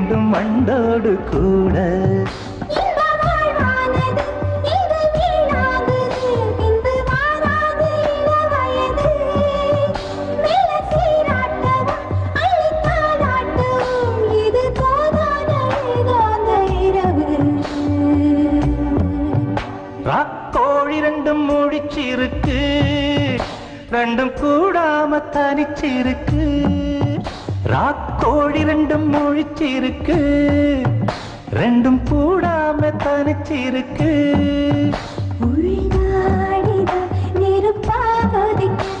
வேண்டும் மண்டோடு கூட. ராக்கோழி ரெண்டும் முழிச்சிருக்கு, ரெண்டும் கூடாம தனிச்சிருக்கு. ராக்கோழி ரெண்டும் முழிச்சிருக்கு, ரெண்டும் கூடாம தனிச்சிருக்கு. உள்நாடிதான் நெருப்பாவதிக்க